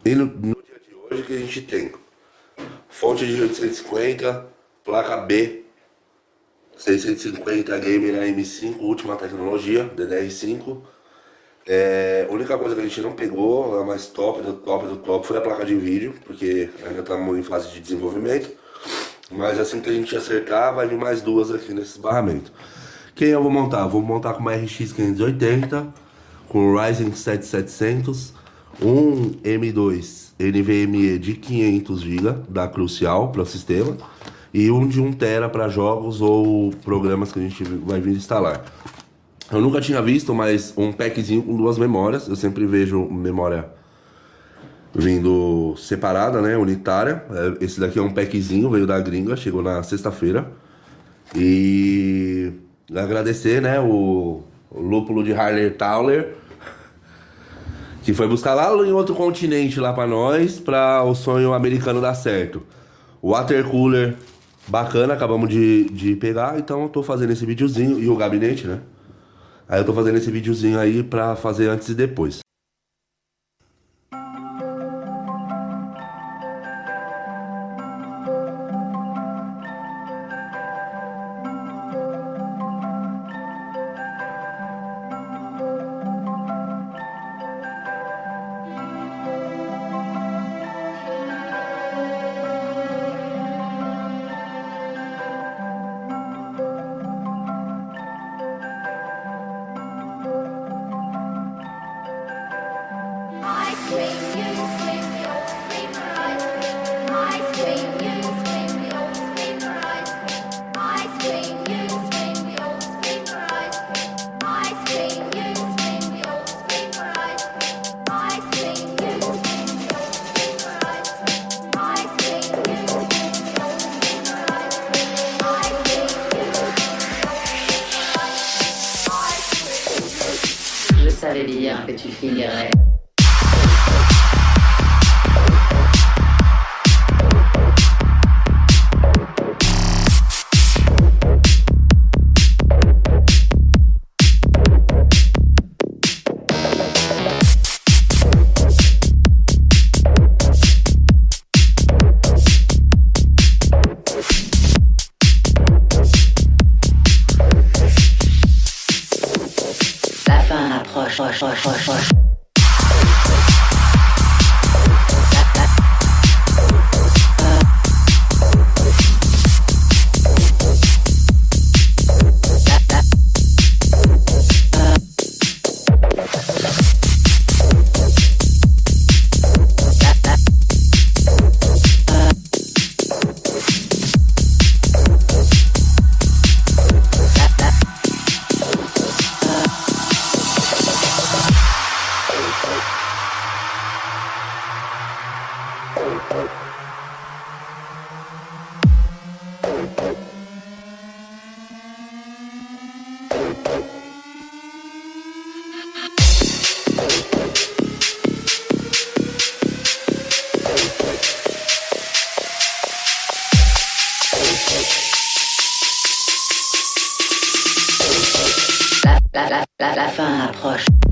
E no dia de hoje que a gente tem fonte de 850, placa B 650 Gamer AM5, última tecnologia, DDR5. A única coisa que a gente não pegou, a mais top do top do top, foi a placa de vídeo, porque ainda estamos em fase de desenvolvimento. Mas assim que a gente acertar, vai vir mais duas aqui nesse barramento. Quem eu vou montar? Vou montar com uma RX 580, com o Ryzen 7700, um M2 NVMe de 500 GB da Crucial para o sistema e um de 1 TB para jogos ou programas que a gente vai vir instalar. Eu nunca tinha visto, mas um packzinho com 2 memórias. Eu sempre vejo memória vindo separada, né, unitária. Esse daqui é um packzinho, veio da gringa, chegou na sexta-feira. E agradecer, né, o lúpulo de Harler Tauler, que foi buscar lá em outro continente lá pra nós, pra o sonho americano dar certo. O water cooler bacana, acabamos de pegar, então eu tô fazendo esse videozinho, e o gabinete, né? Aí eu tô fazendo esse videozinho aí pra fazer antes e depois. Je savais bien que tu finirais. La fin approche. La fin approche.